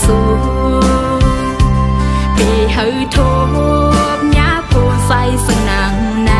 สูปีเฮาโทบยาโพใส่สนังใน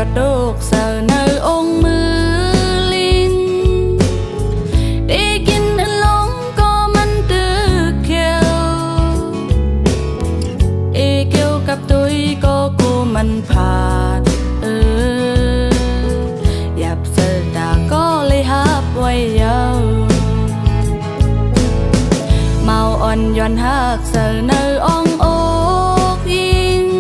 giọt đục giờ nơi ông mưa linh đi kinh lóng có mình từ kêu cặp tôi có cô mình phạt dạp giờ đã có lấy hấp quay nhau màu ôn nhuận hạc giờ nơi ong ốc in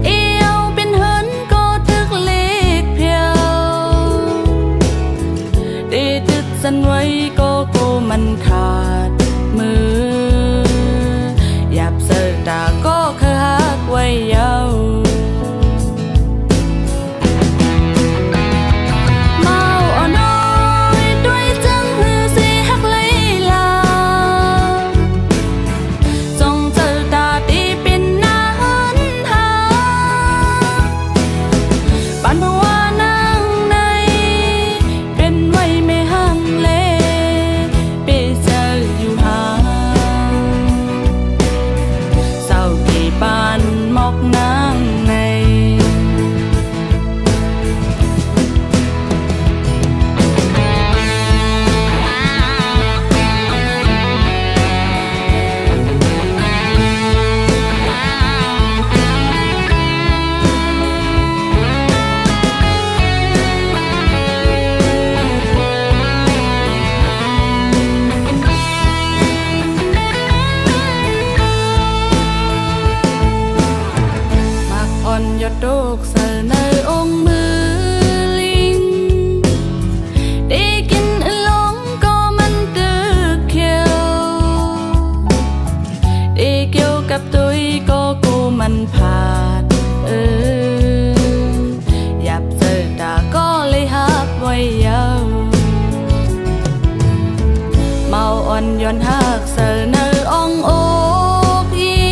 yêu bên hơn có thức liệt phiêu đi thức dân quay có cô mình khát mưa dạp giờ đã có khơi hát quay nhau giọt đục giờ nơi ông mưa linh đi kinh lóng có mình từ kêu cặp tôi có cô mình phạt dạp giờ đã có lấy hát quay nhau màu ôn nhuận hạc giờ nơi ông ốc in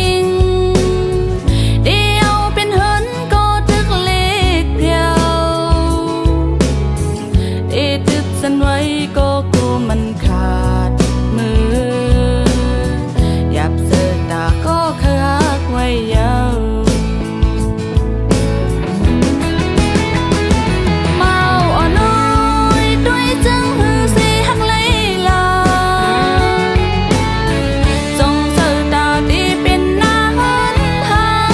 dân quay có cô mình khát mưa dạp giờ đã có khơi hát quay nhau màu ở nơi đôi chân hư si hắc lấy là dòng giờ đã đi bên na hơn ha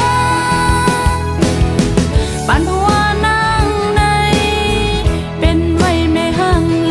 bạn hoa nắng này bên mây mê hăng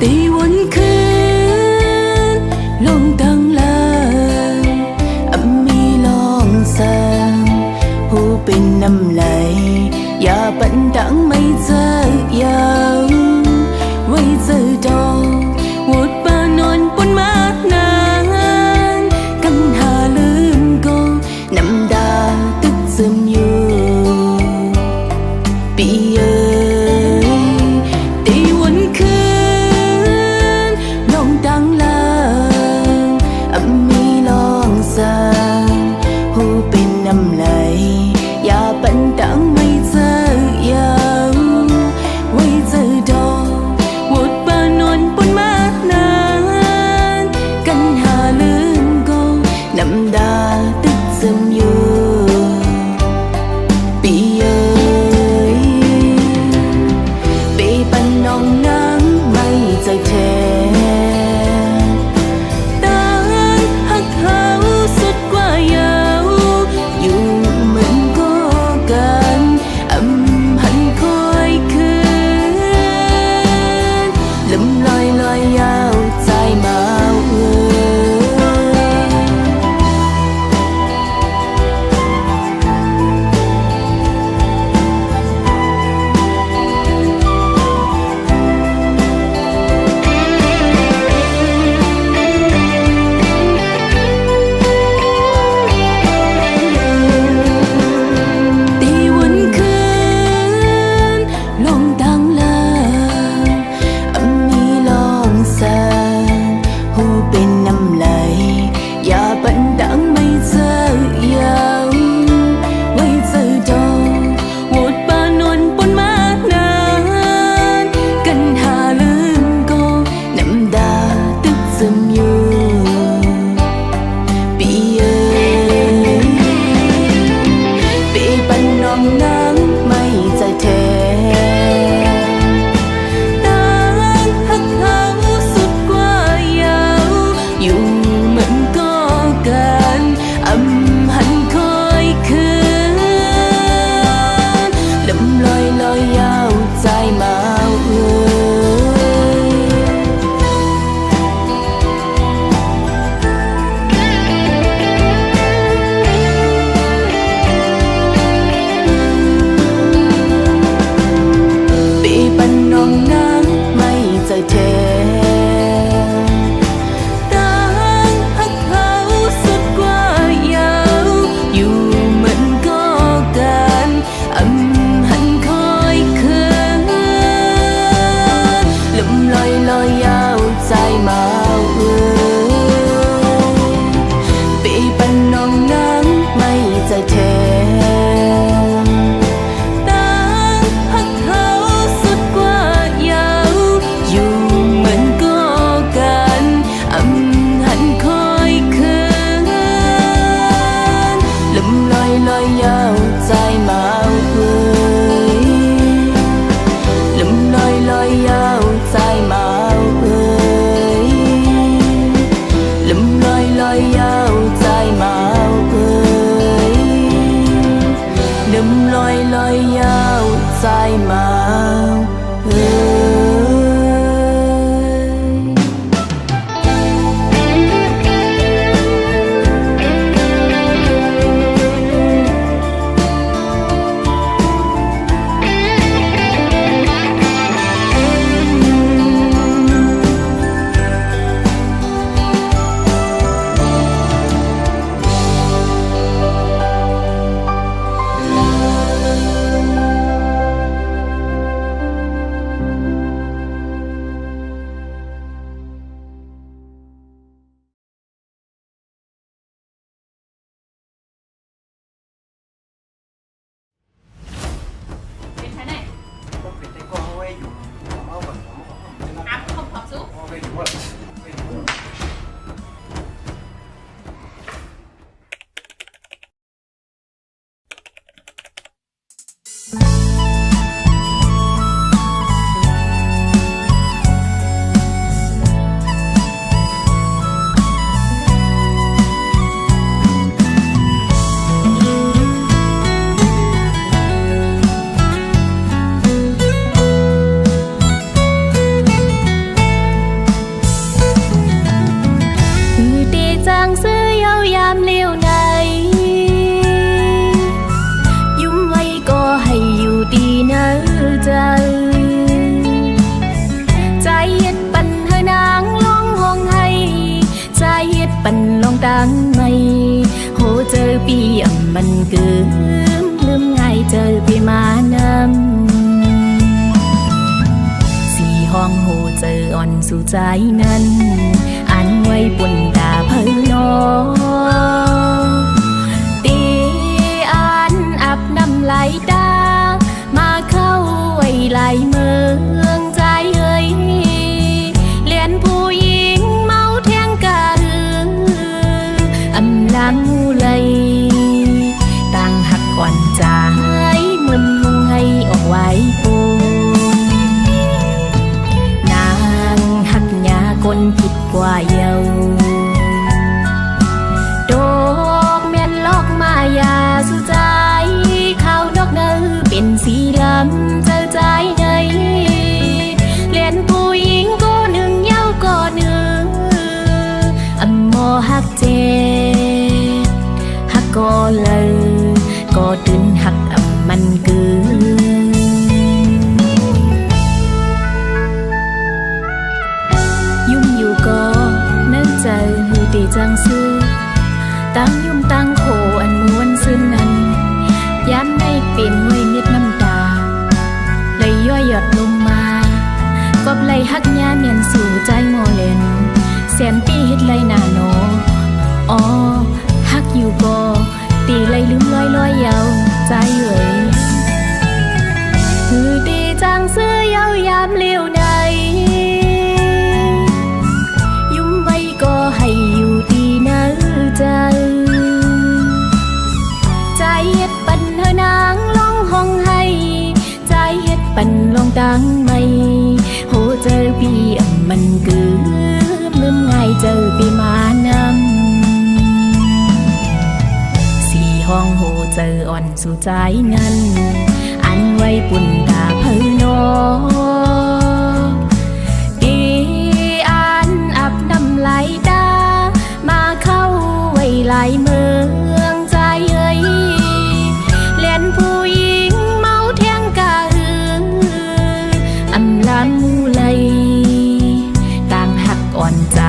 ตีวันคืนลงตังลางมีลองสางหูเป็นน้ำไหลอย่าปันดังไม่เจอยางไว้เจอดองวุดปานอนปนมากนานกันหาลืมก็น้ำดาตึกซึมอยู่ปีเอ๋ยตีวันคืนดังลางมีลองสางหูเป็นน้ำไหลอย่าปันดังไม่เจอยาง ายมาเป็นใช่ไหม ก็ปิดในกล้องเอาไว้อยู่ผมเอาก่อนผมเอาก่อน อ่ะผมขอบซุป เอาไว้อยู่ว่าไว้อยู่ คือตีจังซื้อยาวยามเลี้ยวในยุ่มไว้ก็ให้อยู่ดีนะใจใจเย็ดปันเฮนางลองห้องให้ใจเย็ดปันลองตังไม่โหเจอปีอ่ำมันเกิมลืมง่ายเจอปีมานำสี่ห้องโหเจออ่อนสู่ใจนั้นอันไว้บนตาเพิ่นนอตีอันอับน้ำไหลตามาเข้าไว้ไหลเมืองใจเอ้ยเลียนผู้หญิงเมาแทงกะหืออำลังเลยต่างหักก่อนใจมึนมุงให้ออกไว้ปูนางหักยาคนผิดกว่าเยาดอกแม่นลอกมายาสุใจข้าวนอกเนื้อเป็นสีลำเจอใจในเลียนผู้หญิงก็หนึ่งเย้าก็หนึ่งอำมอหักเจหักก็เลยก็ตื่นหักอำมันเกินยุ่มอยู่ก็นึกใจอยู่ตีจังซื้อตั้งยุ่มตั้งโขอันม้วนซึ้งนั้นย้ำได้เป็นไว้เม็ดน้ำตาไหลย่อยหยดลงมากอบไหลหักยาเมียนสู่ใจโมเลนแสนปีเฮ็ดไหลหน้าโนอ๋อหักอยู่ก็ตีไหลลืมลอยลอยเยาใจเอ่ยคือตีจังซื้อเยาวยามเลี้ยวในยุ่มไว้ก็ให้อยู่ดีนะใจใจเฮ็ดปันเฮนางลองห้องให้ใจเฮ็ดปันลองตังไม่โหเจอปีอ่ำมันเกือบลืมง่ายเจอปีมานำสี่ห้องโหเจออ่อนสู่ใจนั้นอันไว้ปุ่นตาเพิ่นนอดีอันอับน้ำไหลตามาเข้าไว้ไหลเมืองใจเอ้ยเลียนผู้หญิงเมาแทงกะหืออำลำมูเลยต่างหักอ่อนใจ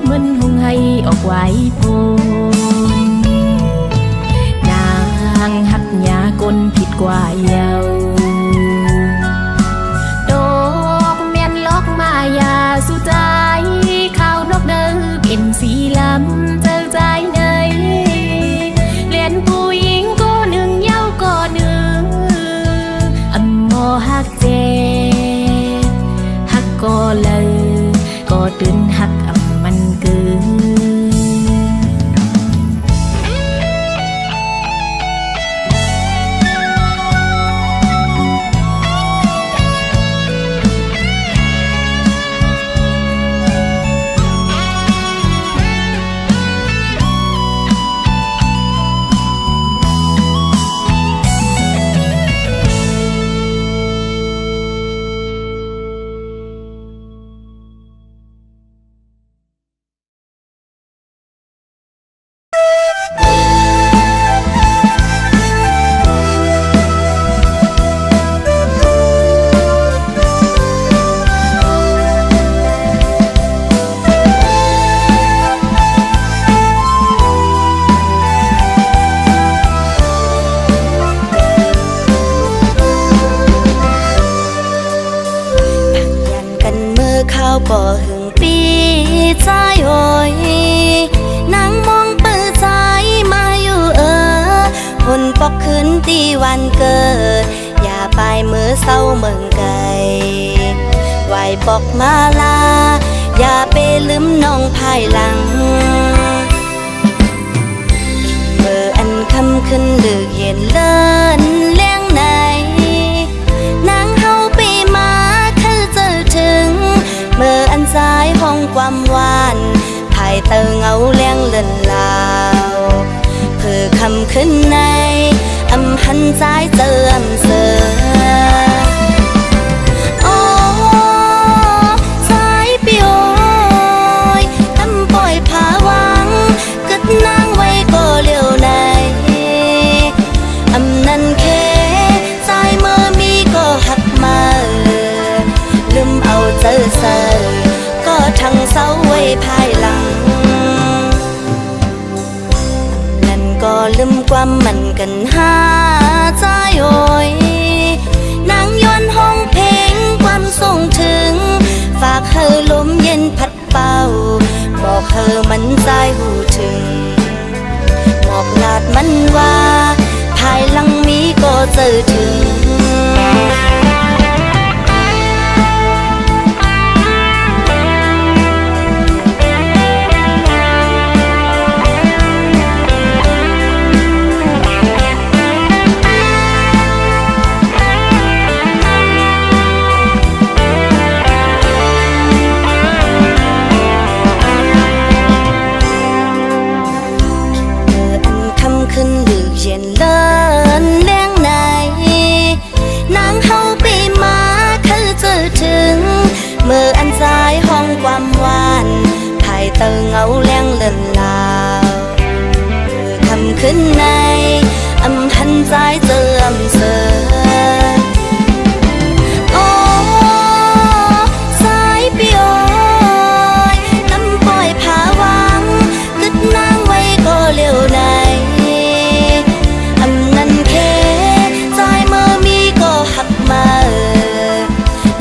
มึนหุงให้ออกไว้พ้นนางหักยากลผิดกว่าเยาดอกแม่นลอกมายาสุใจข้าวนอกเนื้อเป็นสีลำเจอใจในเลียนผู้หญิงก็หนึ่งเย้าก็หนึ่งอำมอหักเจหักก็เลยก็ตื่นหักอำมันเกิน าวป่อหึงปีใจโอยนางมองเปิดใจมาอยู่ผลปอกคืนตีวันเกิดอย่าไปมือเศร้าเมืองไกลไหวปอกมาลาอย่าไปลืมน้องภายหลังเมื่ออันคำขึ้นดึกเย็นเลินเลี้ยงในนางเฮาไปมาคือเจอถึงเมื่ออันสายห้องความหวานภายเตอเงาเลี้ยงเลินลาวเพื่อคำขึ้นในอำหันใจเจออำเสือโอ้สายปิโอยทำปล่อยผาวังกึดนางไว้ก็เลี้ยวในอำนันเคสายเมื่อมีก็หักมาลืมเอาเจอเสอก็ทั้งเศร้าไว้ภายหลังก็ลืมความมันกันหาใจโอยนางย้อนห้องเพลงความส่งถึงฝากเธอลมเย็นพัดเป่าบอกเธอมันใจหูถึงบอกลาดมันว่าภายหลังมีก็เจอถึงขึ้นดึกเย็นเลินเลี้ยงในนางเฮาไปมาคือเจอถึงเมื่ออันสายห้องความหวานภายเตอเงาเลี้ยงเลินลาวคำขึ้นในอำหันใจเจออำเสือโอ้สายปิโอยลำปล่อยผาวังกึดนางไว้ก็เลี้ยวใน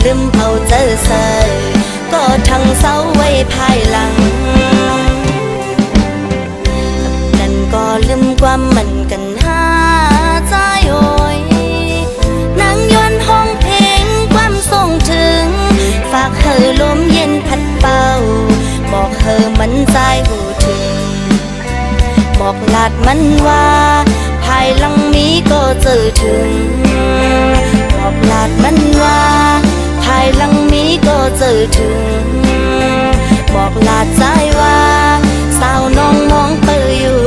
ลืมเอาเจอเสยก็ทั้งเศร้าไว้ภายหลังนั่นก็ลืมความมันกันหาใจโอยนางย้อนห้องเพลงความส่งถึงฝากเธอลมเย็นพัดเป่าบอกเธอมันใจหูถึงบอกลาดมันว่าภายหลังมีก็เจอถึงบอกลาดมันว่าภายหลังมีก็เจอถึงบอกลาดใจว่าสาวน้องมองเปื่ออยู่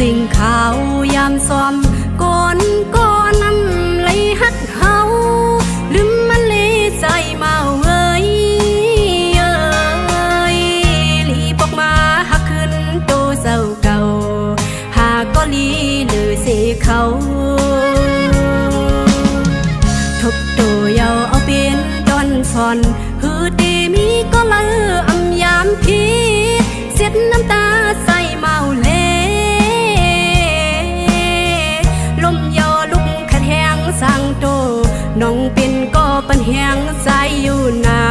สิ่งขาวยามซ้อมก่อนน้ำไหลฮักเฮาลืมมันเลยใจมาเอ้ยลีปอกมาหักขึ้นโตเศร้าเก่าหาก็ลีหรือเสเขาทบโตเยาเอาเป็นตอนซอนฮือตีมีก็ละอำยามพีเสียดน้ำตาใส่เมาเล่สั่งโตน้องเป็นก็ปัญแหงใจอยู่นา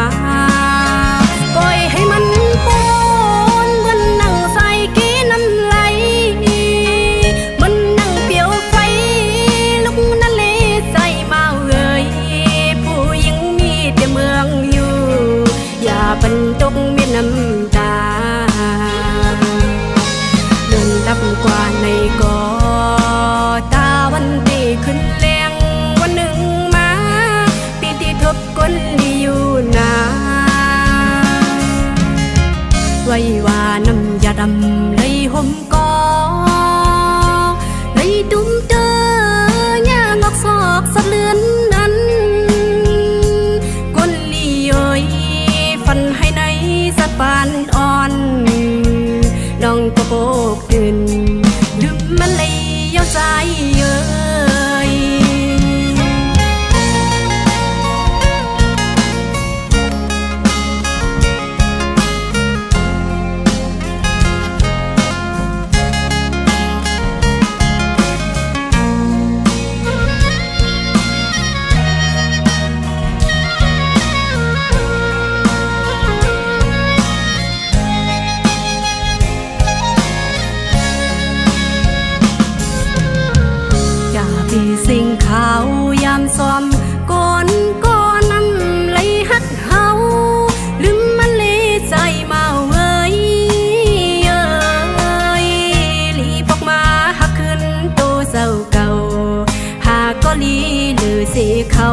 ปล่อยให้มันปนมันนั่งใส่กี้น้ำไหลมันนั่งเปียวไฟลุกนั่นเลยใจเมาเอ่ยผู้หญิงมีแต่เมืองอยู่อย่าบรรตกเม็ดน้ำตาเดินลับกว่าในก่อตาวันตีขึ้นคนดีอยู่นาไว้ว่าน้ ปานอ่อนน้องก็โบกตื่นลืมมันเลยยาวใจเย้ยสิ่งขาวยามซ้อมก่อนนั้นเลยฮักเฮาลืมมันเลยใจมาเว้ยเอ้ยลีบออกมาฮักขึ้นโตเศร้าเก่าหากก็ลีหรือสิเขา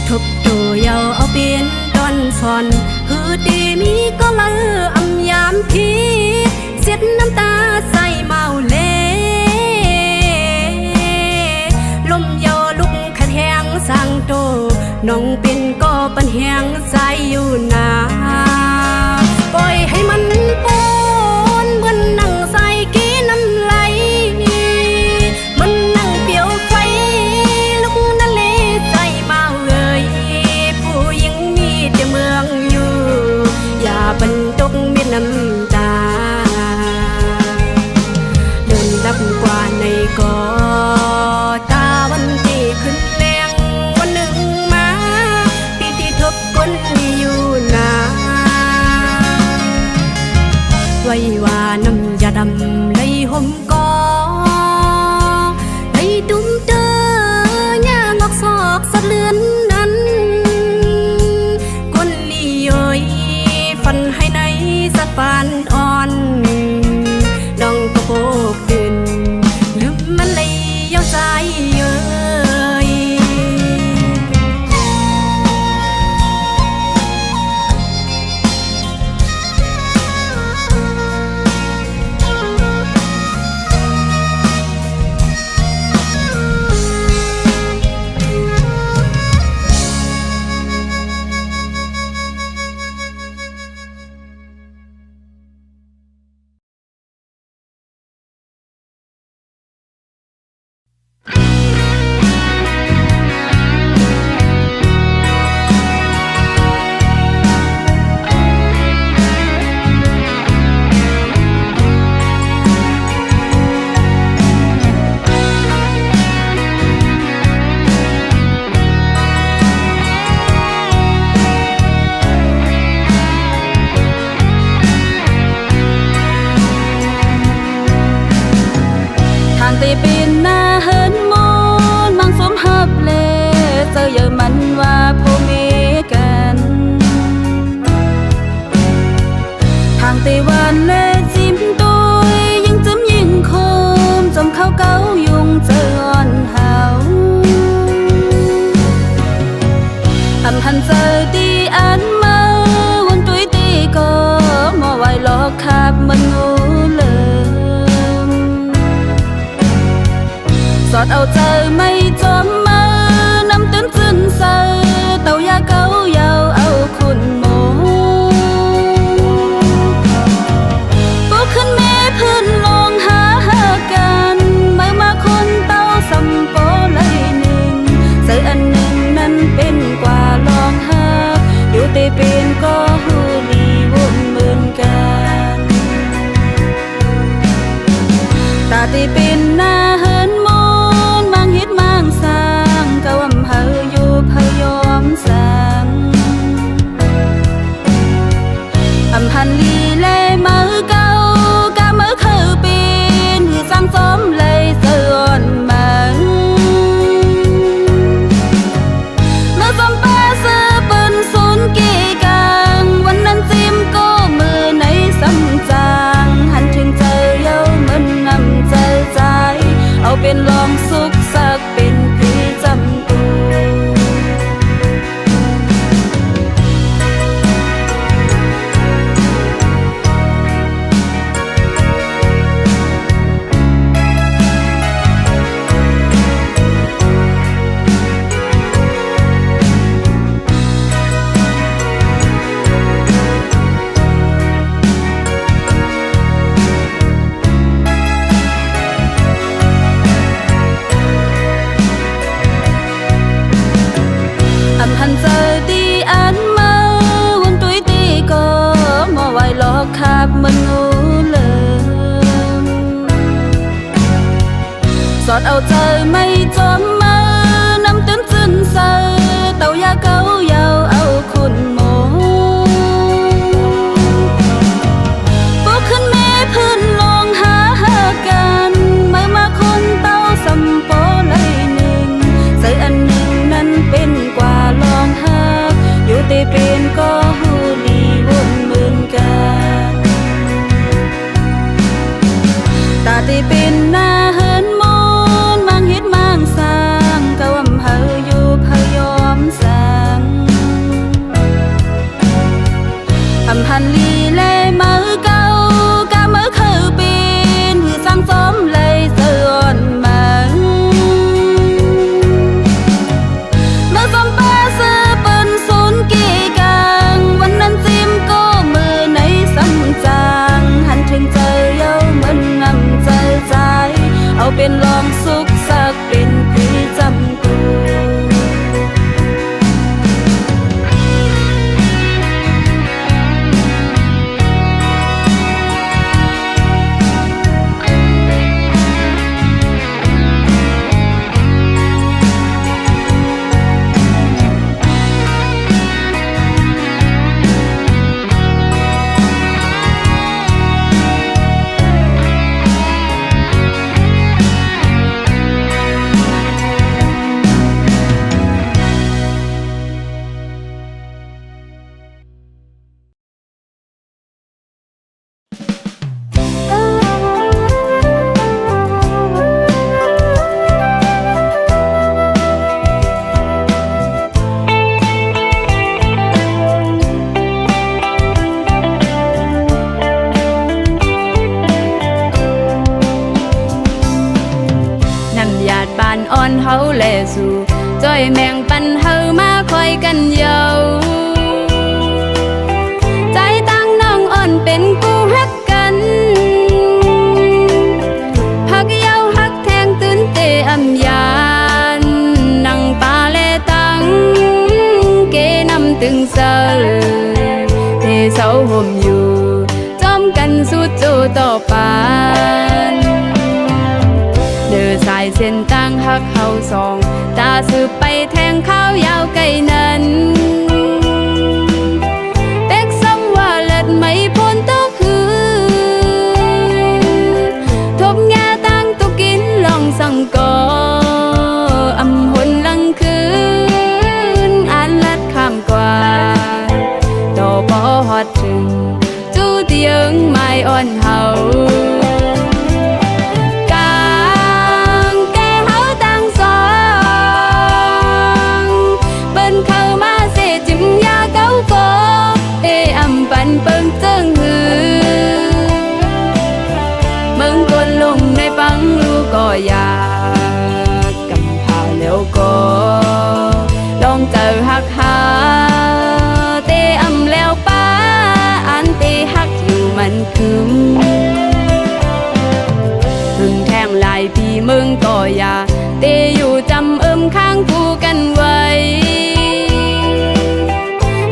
ทบตัวยาวเอาเป็นดอนฟอนฮือดีมีก็ละอำยามทีเสียดน้ำตาใส่เมาเล่สั่งโตน้องเป็นก็ปัญแหงใจอยู่นาปล่อยให้มันปนเหมือนนั่งใส่กี้น้ำไหลมันนั่งเปียวไฟลุกนั่นเลยใจมาเอ่ยผู้หญิงมีแต่เมืองอยู่อย่าบรรจงมีน้ำตาเดินดับกว่าในกอตาวันที่ขึ้นอยู่นาไว้ว่าน้ำยาดำเลยห่มกอเลยตุ้มเตย่างออกซอกสะเลือนนั้นก้นลีเย้ยฟันให้ในสะปานอ่อนน้องก็โบกตื่นลืมมันเลยยาวใจเย้ยเป็นหน้าเฮินมนมังสมหับเลเจอเยอะมันว่าพ่อเมกันทางเตวันเลจิ้มตุยยังจำยิงคมจมเข้าเก้ายุงเจออ่อนเฮาอำหันเจอตีอันมาวนตุยตีก็มอไว้ลอกขับมันงูเลยสอดเอาใจไม่จอมมานำตื้นจืนเซอเต่ายาเก้ายาวเอาคุณโมก็ขึ้นแม่พื้นลงหากันมาคนเต้าสัมโปเลยหนึ่งใส่อันหนึ่งนั้นเป็นกว่าลองหักอยู่แต่เป็นก็หูลีวนเหมือนกันตาตีเป็นหน้าเฮินมนมังฮิตมังสา ตึงเศร้าเทเสาห่มอยู่จอมกันสู้โจต่อปานเดินสายเส้นต่างหักเขาสองตาสืบไปแทงข้าวยาวไกลนั้นเป็กซ้ำว่าเลิศไม่พ้นต่อคืนทบแง่ตั้งตุกินลองสั่งก่ออำหนลังคืนอ่านลัดข้ามกว่าต่อพอฮอดถึงจูเตียงไม้อ่อนเฮากางแก่เฮาตั้งสองเบิ้นเข้ามาเสจิมยาเก้าก็อำปันเปิงเจิงหือเมืองกนลงในฟังรู้ก็อยากกำพาแล้วก็ลองเจอหักหาเตอำแล้วป้าอันเตหักอยู่มันคืมพึ่งแทงลายพี่เมืองก็อย่าเตอยู่จำข้างคู่กันไว้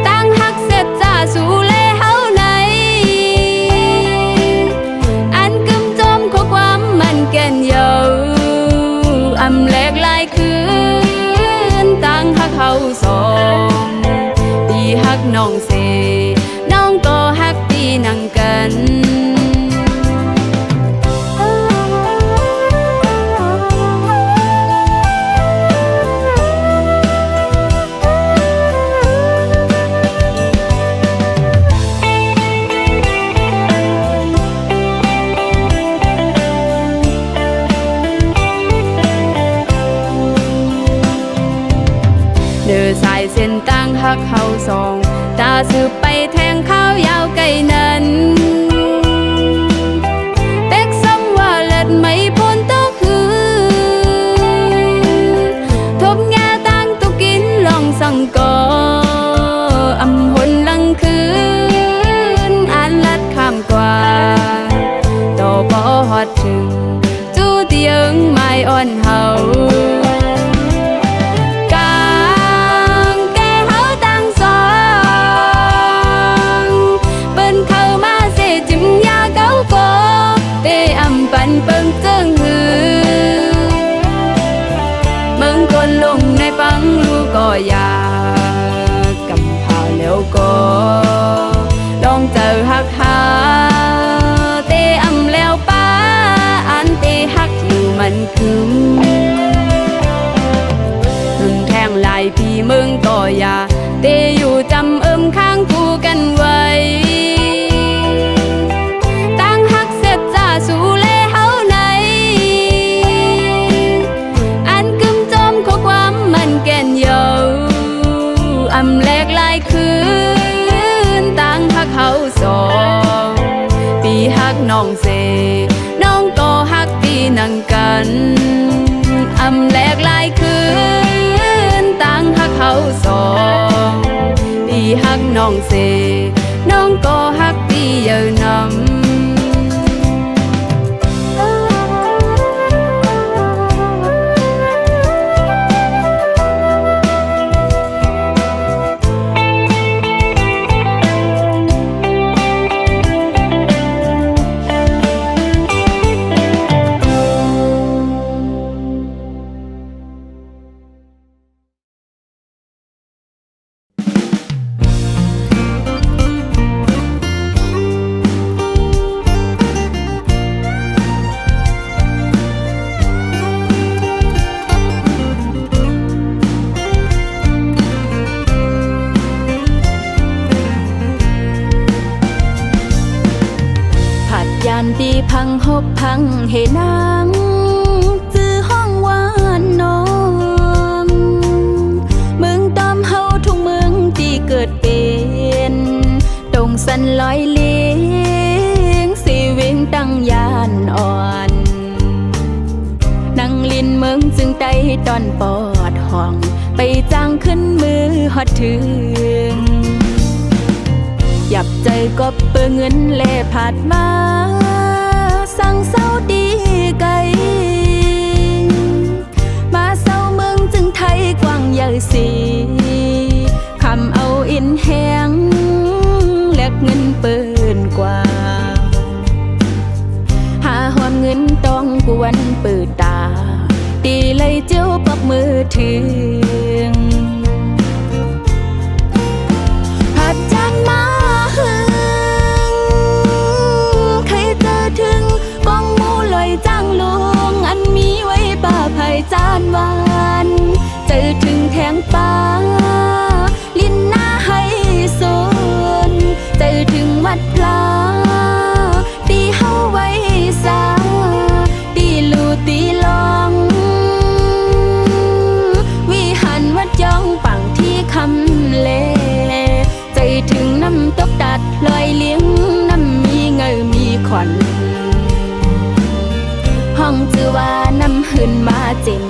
ตั้งหักเสร็จจ้าสู่เลเฮาไหนอันกึมจอมข้อความมันแก่นเยาอำแลกลายคืนตั้งหักเขาสองตีหักน้องเสน้องก็หักตีนังกันเดินสายเส้นต่างหักเขาสองตาสืบไปแทงข้าวยาวไกลนั้นเป็กซ้ำว่าเลิศไม่พ้นต่อคืนทบแง่ตั้งตุกินลองสั่งก่ออำหนลังคืนอ่านลัดข้ามกว่าต่อพอฮอดถึงจูเตียงไม้อ่อนเฮาปันเปิงเจิงหือเมืองกนลงในฟังรู้ก็อยากกำพาแล้วก็ลองเจอหักหาเตอำแล้วป้าอันเตหักอยู่มันคืมพึ่งแทงลายพี่เมืองก็อย่าเตอยู่จำข้างคู่กันไว้ตั้งหักเสร็จจ้าสู่เลอำแลกลายคืนตั้งหักเขาสองปีหักน้องเสน้องก็หักตีนังกันอำแลกลายคืนตั้งหักเขาสองปีหักน้องเสน้องก็หักตีเยอะนำดีพังหบพังเหนางจื้อห้องวานนอมเมืองตอมเฮาทุกเมืองที่เกิดเป็นตรงสันลอยเลี้ยงสีเวงตั้งยานอ่อนนั่งลินเมืองจึงไตตอนปอดห้องไปจ้างขึ้นมือฮอดถึงหยับใจก็เปื้อเงินแลผาดมาสั่งเศร้าดีไกลมาเศร้าเมืองจึงไทยกว้างใหญ่สีคำเอาอิน ถึงผัดจานมาหึงใครเจอถึงกองหมูลอยจ้างลงอันมีไว้ป่าไผ่จานหวานเจอถึงแทงป่าลิ้นหน้าให้สนเจอถึงวัดพลาตีเฮาไว้สาตีลูตีลองวิหารวัดยองปังที่คำเลใจถึงน้ำตกตัดลอยเลี้ยงน้ำมีเงยมีขวัญห้องจือว่าน้ำหืนมาเจ็ม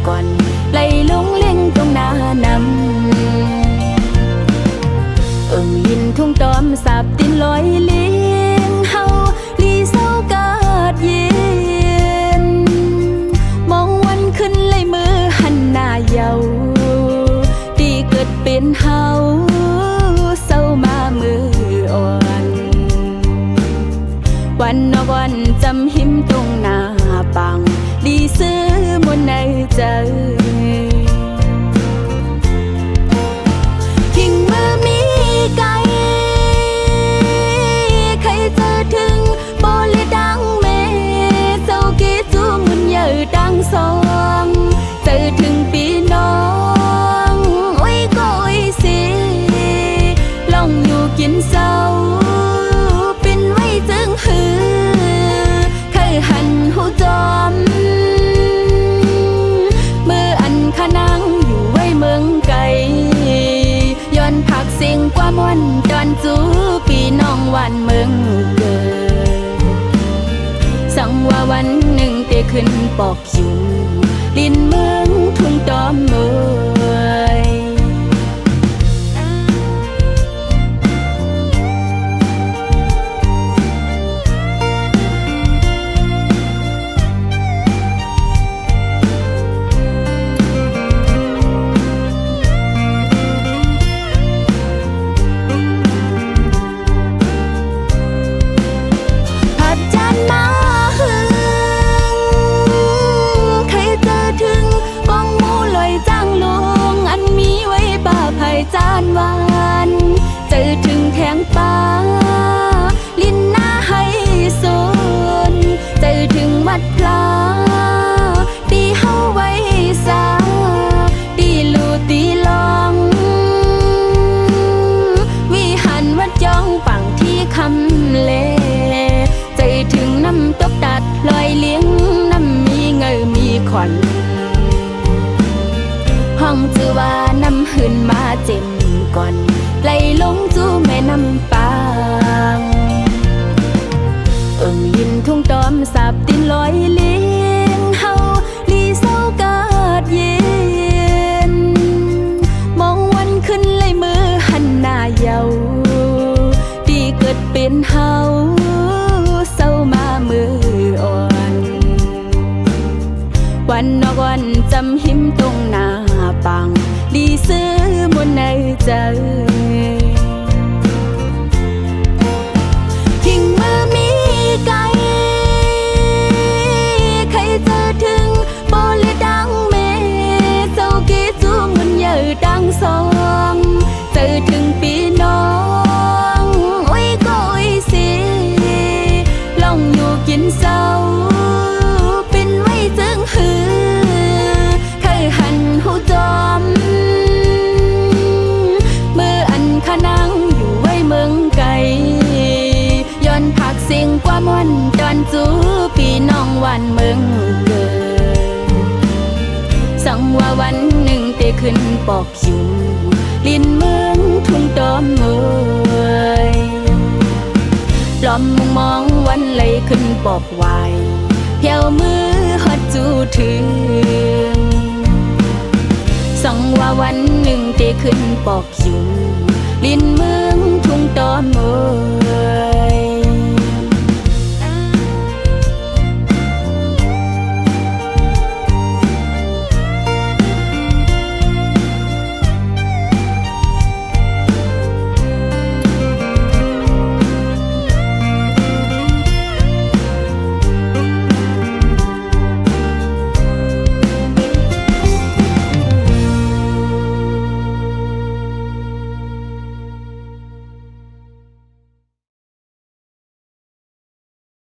ก่อนไหลลงเล่งตรงหน้านำลินทุ่งตอมสับตินลอยเลี้ยงเฮาลีเศร้าเกิดเย็นมองวันขึ้นเลยมือหันหน้าเยาดีเกิดเป็นเฮาเศร้ามามืออ่อนวันนวันจำหิมตรงหน้าปังดีซื้อมนในใจทิ้งมือมีไก่ใครเจอถึงโบเลดังเมเจ้ากีจูมุนเยอดังสองเจอถึงปีน้องโอ้ยก็โอ้ยสิลองอยู่กินเศร้าเป็นไว้จึงหือเคยหันหูจอมเมื่ออันขนังอยู่ไว้เมืองไกลย้อนผักเสียงกว่าม่วนดอนจูปีน้องวันเมืองเกิดสั่งว่าวันหนึ่งเตขึ้นปอกอยู่ดินเมืองทุ่งตอมเมยจานหวานเจอถึงแทงป่าลิ้นหน้าให้สนเจอถึงวัดพลาตีเฮาไว้สาตีลูตีลองวิหารวัดยองปังที่คำเลใจถึงน้ำตกตัดลอยเลี้ยงน้ำมีเงยมีขวัญห้องจือว่าน้ำหืนมาเจ็มก่อนไหลลงจูแม่น้ำปางลินทุ่งตอมสับตินลอยเลี้ยงเฮาลีเศร้าเกิดเย็นมองวันขึ้นเลยมือหันหน้าเยาดีเกิดเป็นเฮาเศร้ามามืออ่อนวันนอกวันจำหิมตรงหน้าปังดีซื้อมนในใจทิ้งมือมีไก่ใครเจอถึงโบเลดังเมเจ้ากีจูมุนเยอดังสองเจอถึงปีน้องโอ้ยก็โอ้ยสิลองอยู่กินเศร้าเป็นไว้จึงหือเคยหันหูจอมเมื่ออันขนังอยู่ไว้เมืองไกลย้อนผักเสียงกว่าม่วนดอนจูปีน้องวันเมืองเกิดสั่งว่าวันหนึ่งเตขึ้นปอกอยู่ลินเมืองทุ่งตอมเมยปลอมมองวันไหลขึ้นปอกไว้เพียวมือฮอดจูถึงสั่งว่าวันหนึ่งเตขึ้นปอกอยู่ลินเมืองทุ่งตอมเมย